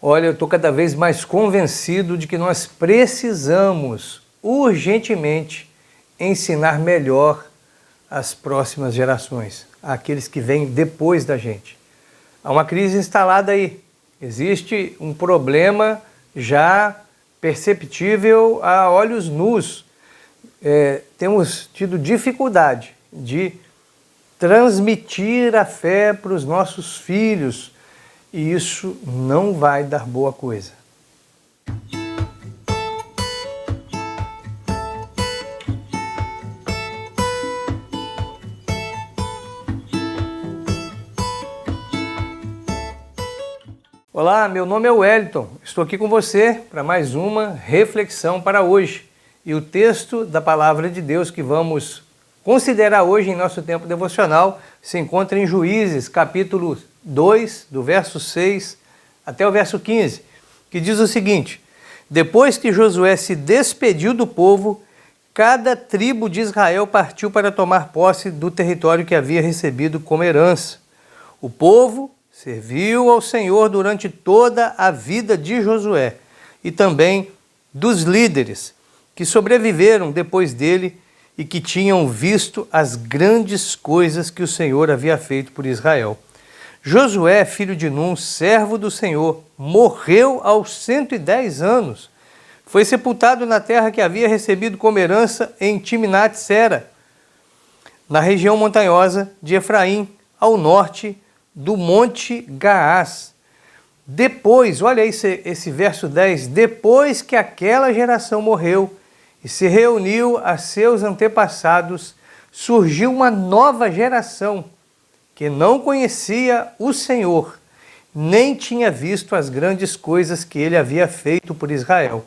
Olha, eu estou cada vez mais convencido de que nós precisamos urgentemente ensinar melhor as próximas gerações, aqueles que vêm depois da gente. Há uma crise instalada aí, existe um problema já perceptível a olhos nus. Temos tido dificuldade de transmitir a fé para os nossos filhos, e isso não vai dar boa coisa. Olá, meu nome é Wellington, estou aqui com você para mais uma reflexão para hoje. E o texto da Palavra de Deus que vamos considerar hoje em nosso tempo devocional se encontra em Juízes, capítulo 2, do verso 6 até o verso 15, que diz o seguinte: depois que Josué se despediu do povo, cada tribo de Israel partiu para tomar posse do território que havia recebido como herança. O povo serviu ao Senhor durante toda a vida de Josué e também dos líderes que sobreviveram depois dele e que tinham visto as grandes coisas que o Senhor havia feito por Israel. Josué, filho de Num, servo do Senhor, morreu aos 110 anos. Foi sepultado na terra que havia recebido como herança em Timnat-Sera, na região montanhosa de Efraim, ao norte do Monte Gaás. Depois, olha esse verso 10, depois que aquela geração morreu e se reuniu a seus antepassados, surgiu uma nova geração que não conhecia o Senhor, nem tinha visto as grandes coisas que ele havia feito por Israel.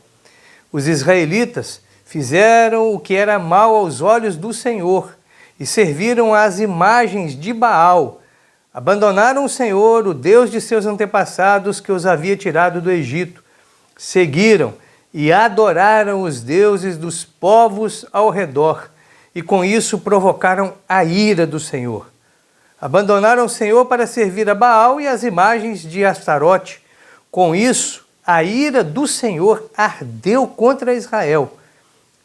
Os israelitas fizeram o que era mal aos olhos do Senhor e serviram às imagens de Baal. Abandonaram o Senhor, o Deus de seus antepassados que os havia tirado do Egito. Seguiram e adoraram os deuses dos povos ao redor e com isso provocaram a ira do Senhor. Abandonaram o Senhor para servir a Baal e as imagens de Astarote. Com isso, a ira do Senhor ardeu contra Israel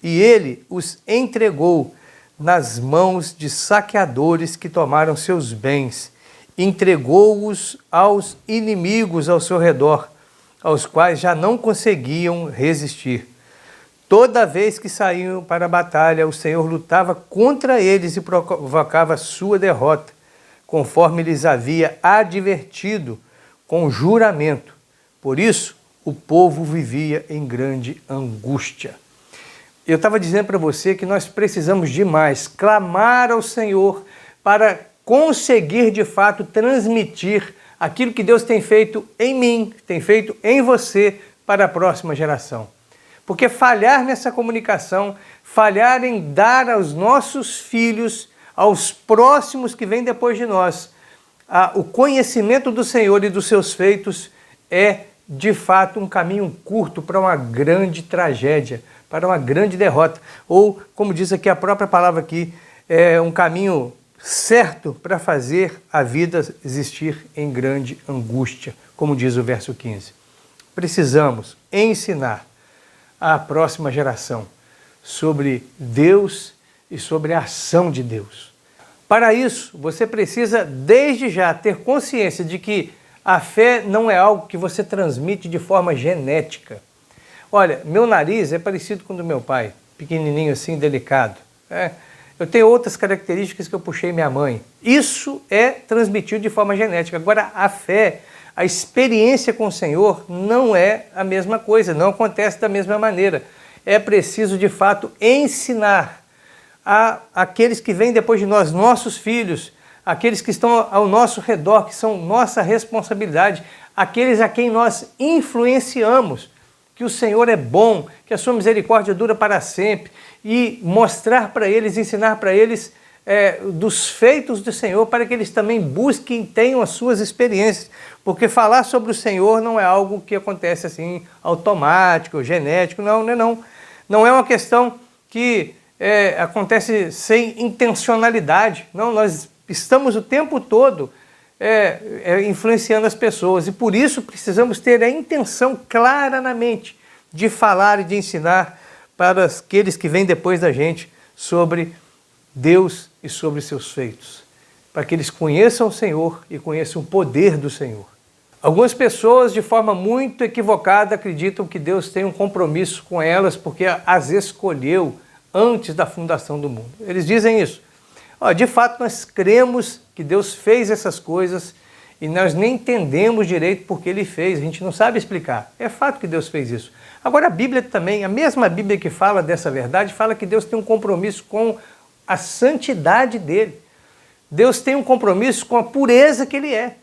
e ele os entregou nas mãos de saqueadores que tomaram seus bens. Entregou-os aos inimigos ao seu redor, aos quais já não conseguiam resistir. Toda vez que saíam para a batalha, o Senhor lutava contra eles e provocava sua derrota, conforme lhes havia advertido com juramento. Por isso, o povo vivia em grande angústia. Eu estava dizendo para você que nós precisamos demais clamar ao Senhor para conseguir de fato transmitir aquilo que Deus tem feito em mim, tem feito em você para a próxima geração. Porque falhar nessa comunicação, falhar em dar aos nossos filhos, aos próximos que vêm depois de nós, o conhecimento do Senhor e dos seus feitos é de fato um caminho curto para uma grande tragédia, para uma grande derrota. Ou, como diz aqui a própria palavra aqui, é um caminho certo para fazer a vida existir em grande angústia, como diz o verso 15. Precisamos ensinar à próxima geração sobre Deus e sobre a ação de Deus. Para isso, você precisa desde já ter consciência de que a fé não é algo que você transmite de forma genética. Olha, meu nariz é parecido com o do meu pai, pequenininho assim, delicado. Eu tenho outras características que eu puxei minha mãe. Isso é transmitido de forma genética. Agora, a fé, a experiência com o Senhor não é a mesma coisa, não acontece da mesma maneira. É preciso, de fato, ensinar àqueles que vêm depois de nós, nossos filhos, aqueles que estão ao nosso redor, que são nossa responsabilidade, aqueles a quem nós influenciamos, que o Senhor é bom, que a sua misericórdia dura para sempre, e mostrar para eles, ensinar para eles dos feitos do Senhor, para que eles também busquem, tenham as suas experiências, porque falar sobre o Senhor não é algo que acontece assim, automático, genético, não é uma questão que acontece sem intencionalidade, não, nós estamos o tempo todo influenciando as pessoas. E por isso precisamos ter a intenção clara na mente de falar e de ensinar para aqueles que vêm depois da gente sobre Deus e sobre seus feitos, para que eles conheçam o Senhor e conheçam o poder do Senhor. Algumas pessoas, de forma muito equivocada, acreditam que Deus tem um compromisso com elas porque as escolheu antes da fundação do mundo. Eles dizem isso. De fato, nós cremos que Deus fez essas coisas e nós nem entendemos direito por que Ele fez, a gente não sabe explicar. É fato que Deus fez isso. Agora a Bíblia também, a mesma Bíblia que fala dessa verdade, fala que Deus tem um compromisso com a santidade dEle. Deus tem um compromisso com a pureza que Ele é.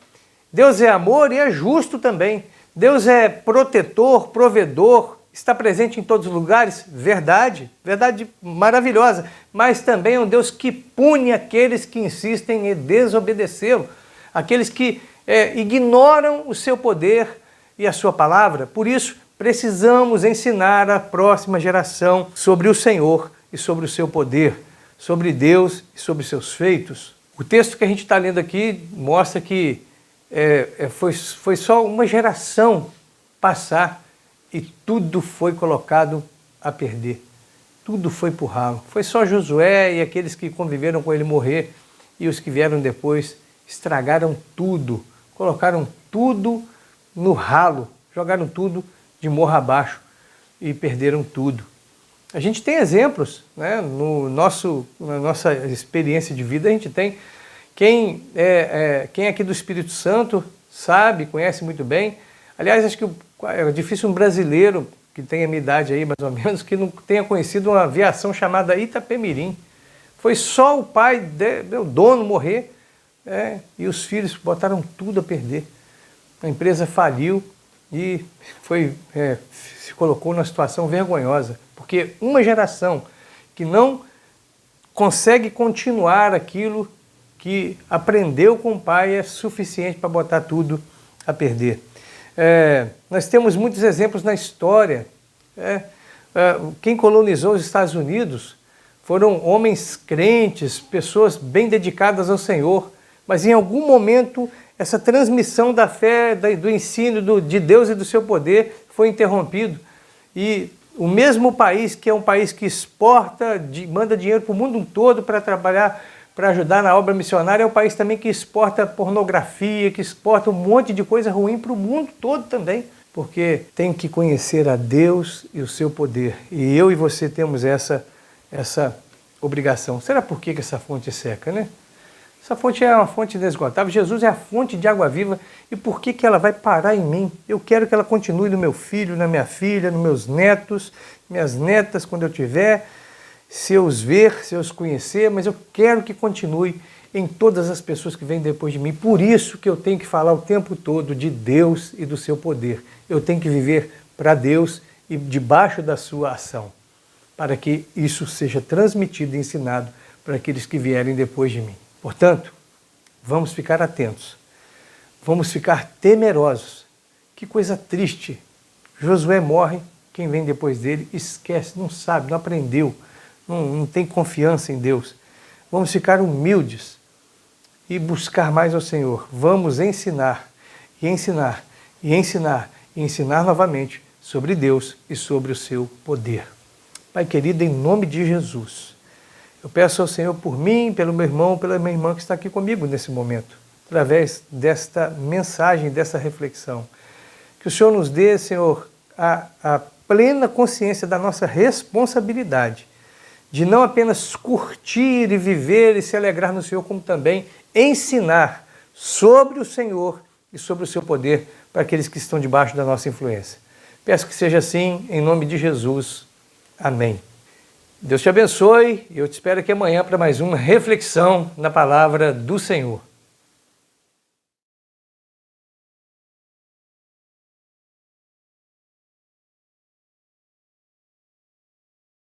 Deus é amor e é justo também. Deus é protetor, provedor, está presente em todos os lugares, verdade maravilhosa, mas também é um Deus que pune aqueles que insistem em desobedecê-lo, aqueles que ignoram o seu poder e a sua palavra. Por isso, precisamos ensinar a próxima geração sobre o Senhor e sobre o seu poder, sobre Deus e sobre seus feitos. O texto que a gente está lendo aqui mostra que foi só uma geração passar e tudo foi colocado a perder. Tudo foi por ralo. Foi só Josué e aqueles que conviveram com ele morrer, e os que vieram depois estragaram tudo, colocaram tudo no ralo, jogaram tudo de morro abaixo e perderam tudo. A gente tem exemplos, né? Na nossa experiência de vida a gente tem. Quem é aqui do Espírito Santo sabe, conhece muito bem. Aliás, acho que é difícil um brasileiro que tenha a minha idade aí, mais ou menos, que não tenha conhecido uma aviação chamada Itapemirim. Foi só o pai, o dono, morrer, e os filhos botaram tudo a perder. A empresa faliu e se colocou numa situação vergonhosa, porque uma geração que não consegue continuar aquilo que aprendeu com o pai é suficiente para botar tudo a perder. Nós temos muitos exemplos na história. Quem colonizou os Estados Unidos foram homens crentes, pessoas bem dedicadas ao Senhor, mas em algum momento essa transmissão da fé, do ensino de Deus e do seu poder foi interrompido. E o mesmo país, que é um país que exporta, manda dinheiro para o mundo todo para trabalhar, para ajudar na obra missionária, é um país também que exporta pornografia, que exporta um monte de coisa ruim para o mundo todo também. Porque tem que conhecer a Deus e o seu poder. E eu e você temos essa obrigação. Será por que essa fonte seca, né? Essa fonte é uma fonte inesgotável. Jesus é a fonte de água viva. E por que ela vai parar em mim? Eu quero que ela continue no meu filho, na minha filha, nos meus netos, minhas netas, quando eu tiver, se eu os ver, se eu os conhecer, mas eu quero que continue em todas as pessoas que vêm depois de mim. Por isso que eu tenho que falar o tempo todo de Deus e do seu poder. Eu tenho que viver para Deus e debaixo da sua ação, para que isso seja transmitido e ensinado para aqueles que vierem depois de mim. Portanto, vamos ficar atentos, vamos ficar temerosos. Que coisa triste! Josué morre, quem vem depois dele esquece, não sabe, não aprendeu, não tem confiança em Deus. Vamos ficar humildes e buscar mais ao Senhor. Vamos ensinar e ensinar e ensinar e ensinar novamente sobre Deus e sobre o seu poder. Pai querido, em nome de Jesus, eu peço ao Senhor por mim, pelo meu irmão, pela minha irmã que está aqui comigo nesse momento, através desta mensagem, dessa reflexão. Que o Senhor nos dê, Senhor, a plena consciência da nossa responsabilidade de não apenas curtir e viver e se alegrar no Senhor, como também ensinar sobre o Senhor e sobre o seu poder para aqueles que estão debaixo da nossa influência. Peço que seja assim, em nome de Jesus. Amém. Deus te abençoe e eu te espero aqui amanhã para mais uma reflexão na palavra do Senhor.